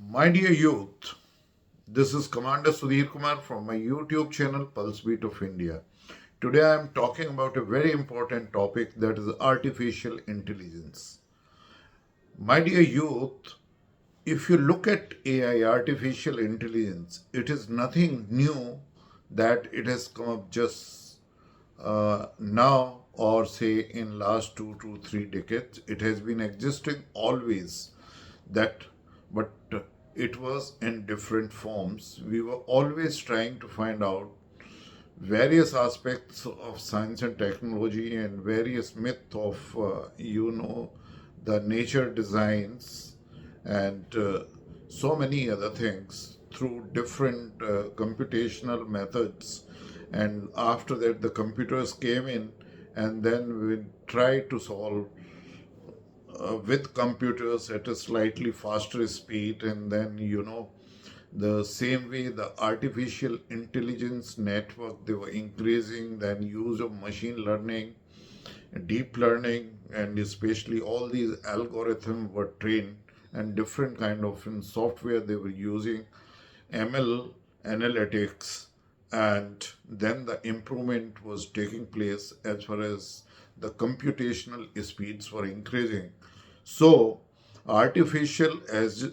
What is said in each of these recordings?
My dear youth, this is Commander Sudhir Kumar from my YouTube channel Pulse Beat of India. Today I am talking about a very important topic, that is artificial intelligence. My dear youth, if you look at AI, artificial intelligence, it is nothing new that it has come up just now or say in last 2 to 3 decades. It has been existing always. That, but it was in different forms. We were always trying to find out various aspects of science and technology and various myth of the nature designs and so many other things through different computational methods. And after that the computers came in, and then we tried to solve with computers at a slightly faster speed. And then the same way the artificial intelligence network, they were increasing, then use of machine learning, deep learning, and especially all these algorithms were trained, and different kind of in software they were using ML analytics. And then the improvement was taking place as far as the computational speeds were increasing. So artificial as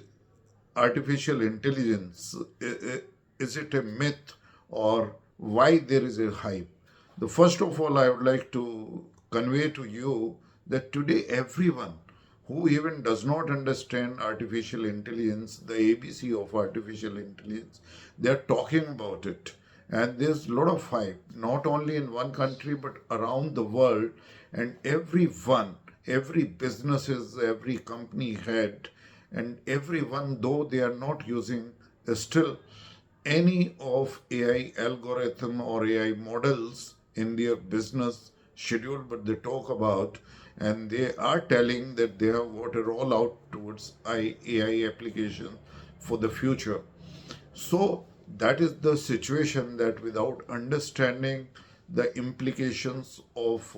artificial intelligence, is it a myth, or why there is a hype? The first of all, I would like to convey to you that today everyone who even does not understand artificial intelligence, the ABC of artificial intelligence, they are talking about it. And there's a lot of hype, not only in one country but around the world. And everyone, every businesses, every company head, and everyone, though they are not using still any of AI algorithm or AI models in their business schedule, but they talk about, and they are telling that they have got a rollout towards AI application for the future. So that is the situation, that without understanding the implications of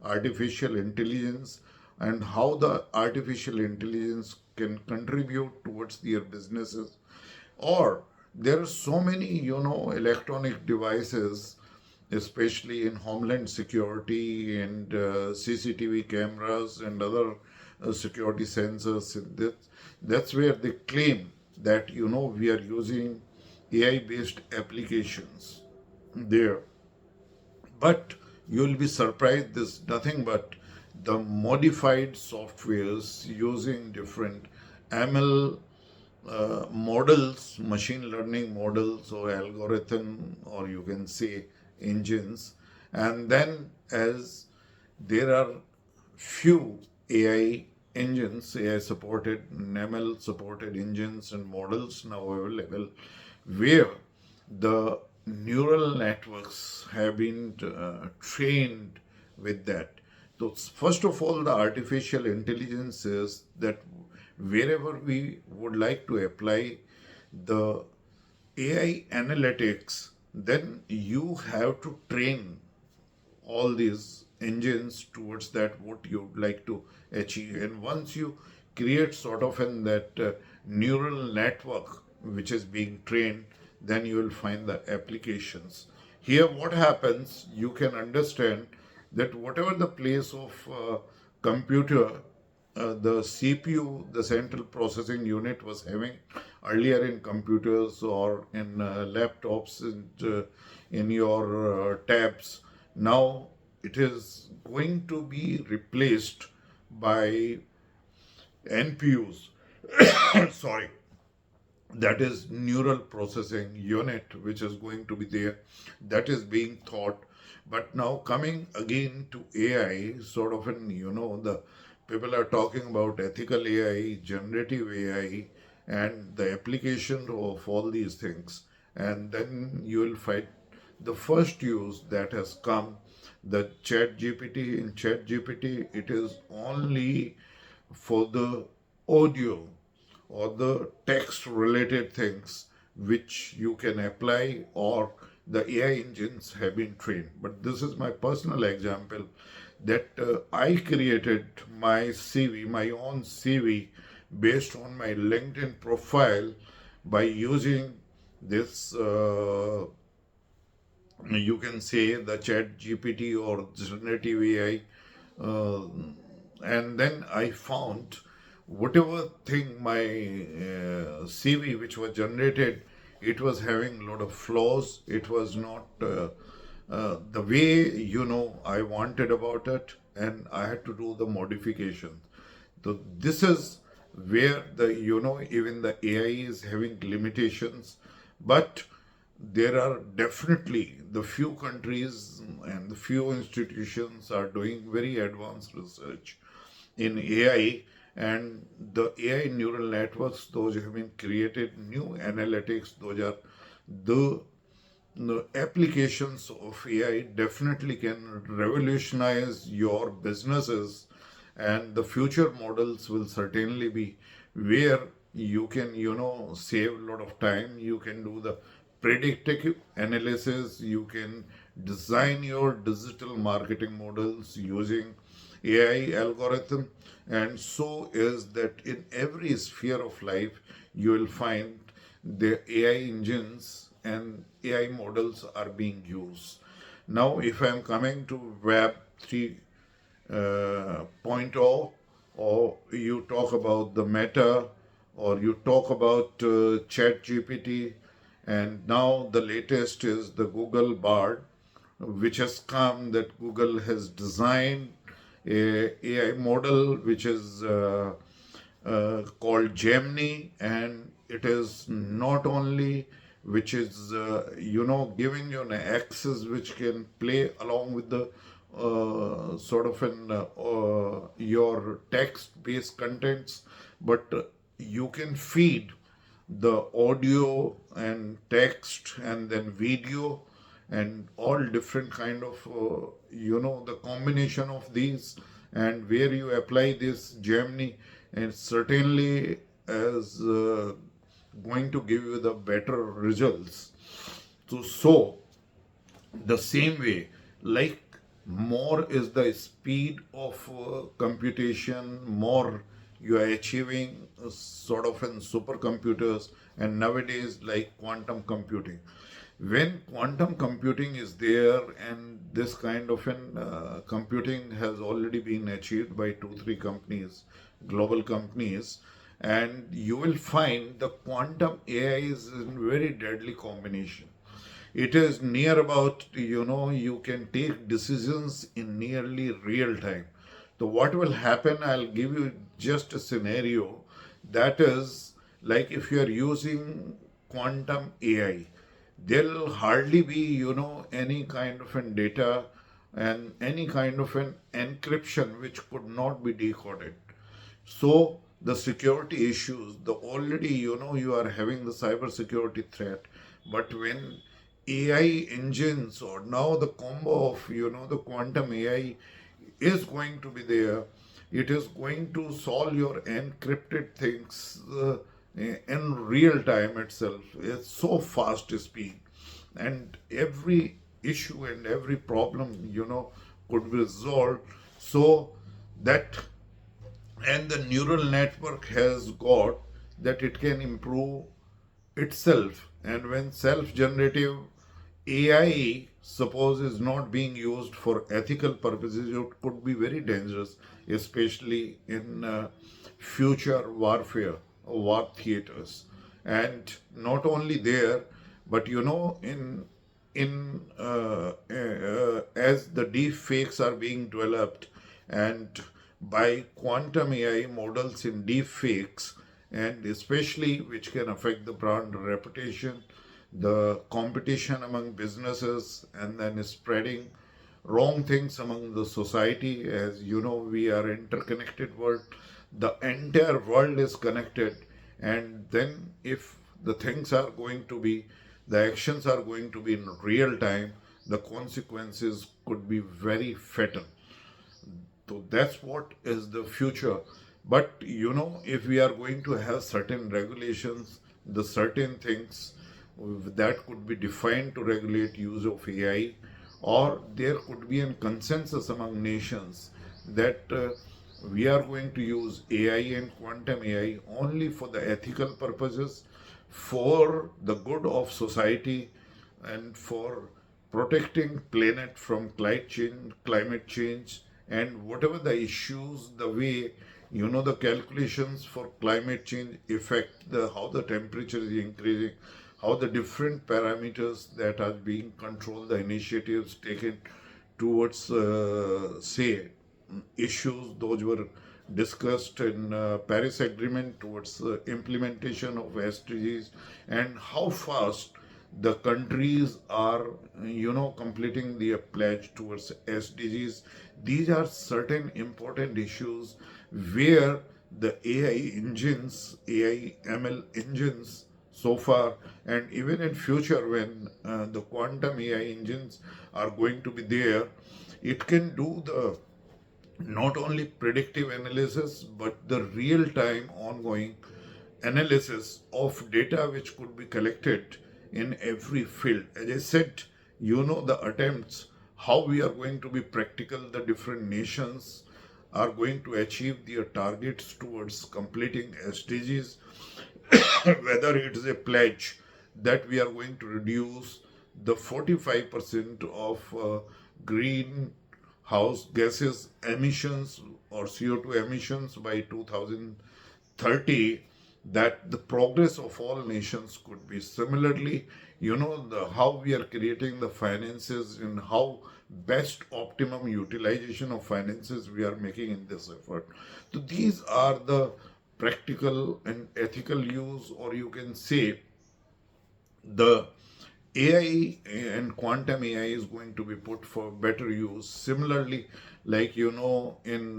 artificial intelligence and how the artificial intelligence can contribute towards their businesses, or there are so many electronic devices, especially in homeland security and CCTV cameras and other security sensors. That's where they claim that we are using AI based applications there. But you will be surprised, this nothing but the modified softwares using different ML models, machine learning models or algorithm, or you can say engines. And then as there are few AI engines, AI supported, ML supported engines and models now available, where the neural networks have been trained with that. So, first of all, the artificial intelligence is that wherever we would like to apply the AI analytics, then you have to train all these engines towards that what you would like to achieve. And once you create sort of in that neural network which is being trained, then you will find the applications. Here what happens, you can understand that whatever the place of computer, the CPU, the central processing unit, was having earlier in computers or in laptops and in your tabs, now it is going to be replaced by NPUs. Sorry, that is neural processing unit, which is going to be there, that is being thought. But now coming again to AI, sort of in the people are talking about ethical AI, generative AI, and the application of all these things. And then you will find the first use that has come, the chat gpt. In chat gpt, it is only for the audio or the text related things which you can apply, or the AI engines have been trained. But this is my personal example, that I created my CV, my own CV, based on my LinkedIn profile by using this, you can say, the chat GPT or generative AI. Uh, and then I found whatever thing my CV which was generated, it was having a lot of flaws. It was not the way I wanted about it, and I had to do the modifications. So this is where the even the AI is having limitations, but there are definitely the few countries and the few institutions are doing very advanced research in AI, and the AI neural networks, those have been created, new analytics, those are the applications of AI definitely can revolutionize your businesses, and the future models will certainly be where you can, save a lot of time. You can do the predictive analysis, you can design your digital marketing models using AI algorithm, and so is that in every sphere of life you will find the AI engines and AI models are being used. Now, if I'm coming to Web 3.0, or you talk about the Meta, or you talk about Chat GPT, and now the latest is the Google Bard, which has come, that Google has designed a AI model which is called Gemini, and it is not only which is giving you an access which can play along with the sort of an your text based contents, but you can feed the audio and text and then video and all different kind of the combination of these, and where you apply this Gemini, and certainly is going to give you the better results. So the same way, like, more is the speed of computation, more you are achieving sort of in supercomputers, and nowadays like quantum computing. When quantum computing is there, and this kind of an computing has already been achieved by two three companies, global companies, and you will find the quantum AI is a very deadly combination. It is near about, you can take decisions in nearly real time. So what will happen, I'll give you just a scenario. That is, like, if you are using quantum AI, there'll hardly be, any kind of an data and any kind of an encryption which could not be decoded. So the security issues, the already, you are having the cyber security threat, but when AI engines, or now the combo of, the quantum AI is going to be there, it is going to solve your encrypted things in real time itself. It's so fast speed, and every issue and every problem, could be resolved. So that, and the neural network has got that it can improve itself. And when self generative AI, suppose, is not being used for ethical purposes, it could be very dangerous, especially in future warfare, war theaters. And not only there, but in as the deep fakes are being developed, and by quantum AI models in deep fakes, and especially which can affect the brand reputation, the competition among businesses, and then spreading wrong things among the society. As you know, we are interconnected world. The entire world is connected, and then if the things are going to be, the actions are going to be in real time, the consequences could be very fatal. So that's what is the future. But if we are going to have certain regulations, the certain things that could be defined to regulate use of AI, or there could be a consensus among nations that we are going to use AI and quantum AI only for the ethical purposes, for the good of society, and for protecting planet from climate change, and whatever the issues, the way the calculations for climate change affect the how the temperature is increasing, how the different parameters that are being controlled, the initiatives taken towards say issues those were discussed in Paris Agreement towards implementation of SDGs, and how fast the countries are, completing their pledge towards SDGs. These are certain important issues where the AI engines, AI ML engines so far, and even in future when the quantum AI engines are going to be there, it can do the not only predictive analysis but the real time ongoing analysis of data which could be collected in every field. As I said, the attempts how we are going to be practical, the different nations are going to achieve their targets towards completing SDGs, whether it is a pledge that we are going to reduce the 45% of greenhouse gases emissions or CO2 emissions by 2030, that the progress of all nations could be similarly, how we are creating the finances and how best optimum utilization of finances we are making in this effort. So these are the practical and ethical use, or you can say the AI and quantum AI is going to be put for better use. Similarly, like in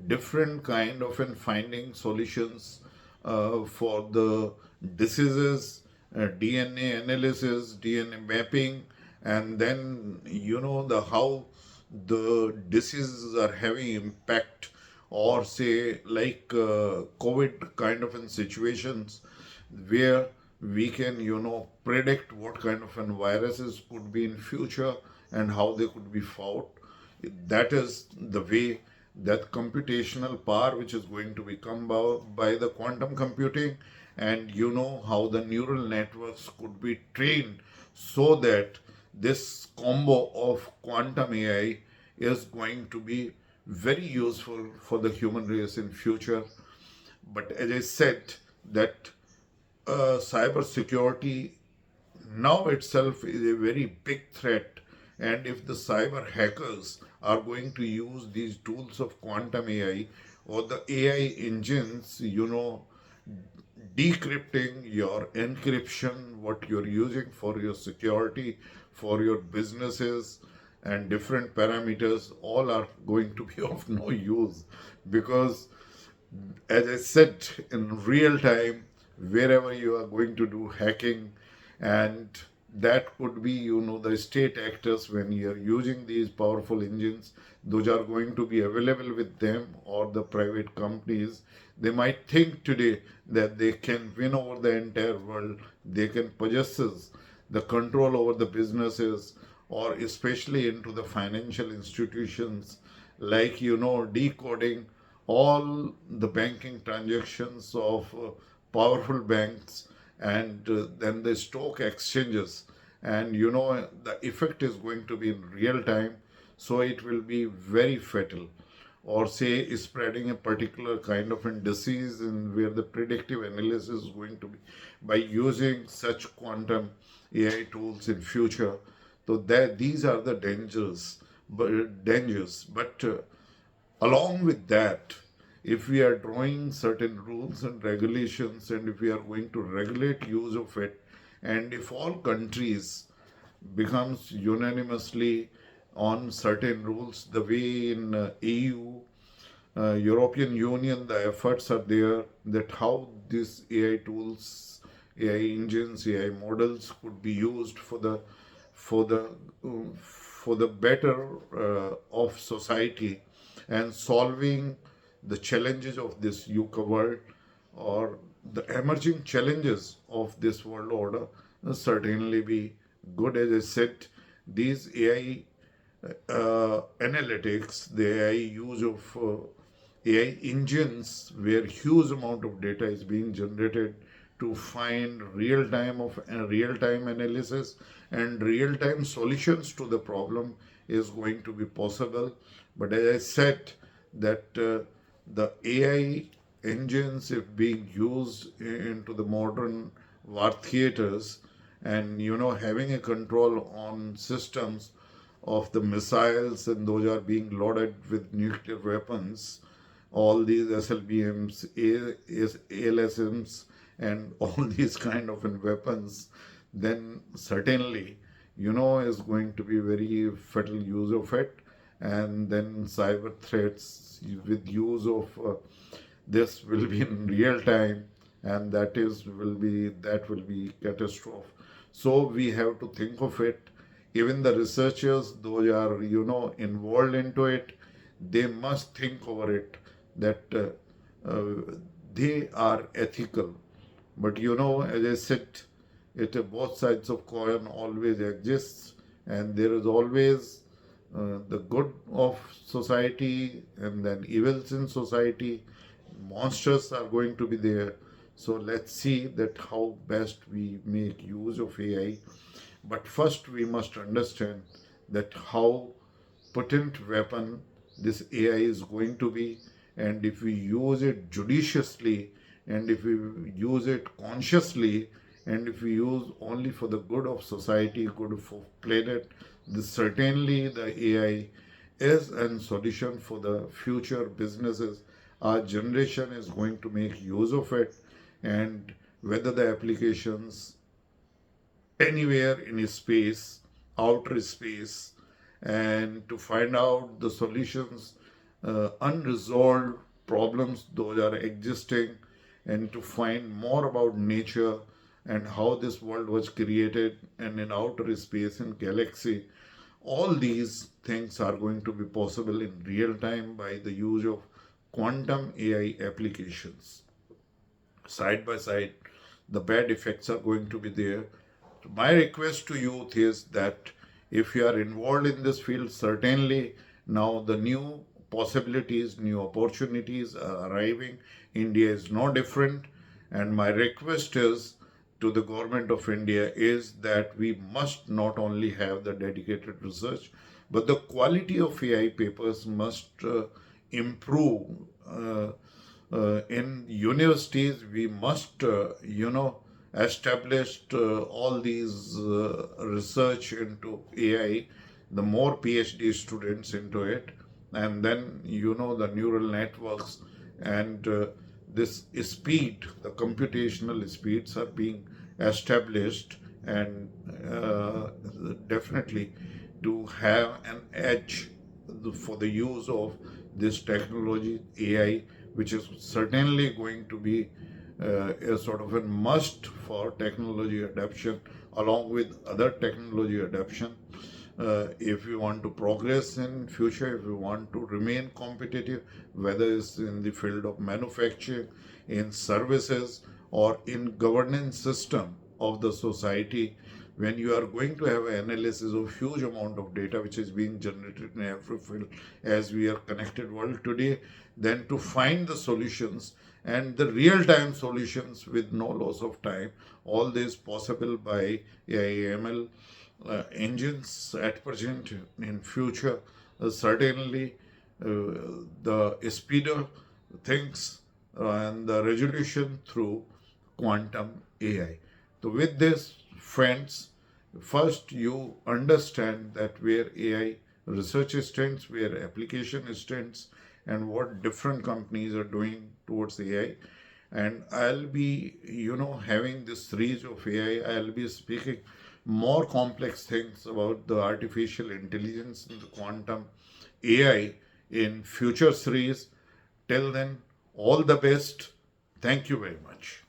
different kind of in finding solutions for the diseases, DNA analysis, DNA mapping, and then the how the diseases are having impact, or say like COVID kind of in situations where we can predict what kind of an viruses could be in future and how they could be fought. That is the way that computational power which is going to become by the quantum computing, and how the neural networks could be trained so that this combo of quantum AI is going to be very useful for the human race in future. But as I said, that cyber security now itself is a very big threat, and if the cyber hackers are going to use these tools of quantum AI or the AI engines, decrypting your encryption, what you're using for your security, for your businesses, and different parameters, all are going to be of no use, because as I said, in real time, wherever you are going to do hacking, and that could be, the state actors when you are using these powerful engines, those are going to be available with them, or the private companies. They might think today that they can win over the entire world, they can possess the control over the businesses, or especially into the financial institutions, like decoding all the banking transactions of powerful banks, and then the stock exchanges, and the effect is going to be in real time, so it will be very fatal, or say spreading a particular kind of a disease, and where the predictive analysis is going to be by using such quantum AI tools in future. So that these are the dangers, but along with that, if we are drawing certain rules and regulations, and if we are going to regulate use of it, and if all countries becomes unanimously on certain rules, the way in EU, European Union, the efforts are there that how these AI tools, AI engines, AI models could be used for the for the better of society, and solving the challenges of this yucca world, or the emerging challenges of this world order, certainly be good. As I said, these AI analytics, the AI use of AI engines where huge amount of data is being generated to find real-time analysis and real-time solutions to the problem is going to be possible. But as I said, that the AI engines, if being used into the modern war theaters, and having a control on systems of the missiles, and those are being loaded with nuclear weapons, all these SLBMs, ALSMs, and all these kind of weapons, then certainly, is going to be very fatal use of it. And then cyber threats with use of this will be in real time, and that will be catastrophe. So we have to think of it. Even the researchers, those are involved into it, they must think over it, that they are ethical. But as I said, both sides of coin always exists, and there is always the good of society and then evils in society. Monsters are going to be there. So let's see that how best we make use of AI. But first we must understand that how potent weapon this AI is going to be, and if we use it judiciously, and if we use it consciously, and if we use only for the good of society, good for planet, this certainly the AI is a solution for the future businesses. Our generation is going to make use of it, and whether the applications anywhere in space, outer space, and to find out the solutions, unresolved problems those are existing, and to find more about nature and how this world was created, and in outer space and galaxy. All these things are going to be possible in real time by the use of quantum AI applications. Side by side, the bad effects are going to be there. My request to youth is that if you are involved in this field, certainly now the new possibilities, new opportunities are arriving. India is no different. And my request is to the government of India is that we must not only have the dedicated research, but the quality of AI papers must improve. In universities, we must, establish all these research into AI, the more PhD students into it, and then, the neural networks and this speed, the computational speeds are being established, and definitely to have an edge for the use of this technology, AI, which is certainly going to be a sort of a must for technology adoption, along with other technology adoption. If we want to progress in future, if we want to remain competitive, whether it's in the field of manufacturing, in services, or in governance system of the society, when you are going to have an analysis of huge amount of data which is being generated in every field as we are connected world today, then to find the solutions and the real-time solutions with no loss of time, all this possible by AI ML engines at present. In future, certainly the speeder things and the resolution through quantum AI. So with this, friends, first you understand that where AI research stands, where application stands, and what different companies are doing towards AI. And I'll be, having this series of AI. I'll be speaking more complex things about the artificial intelligence and the quantum AI in future series. Till then, all the best. Thank you very much.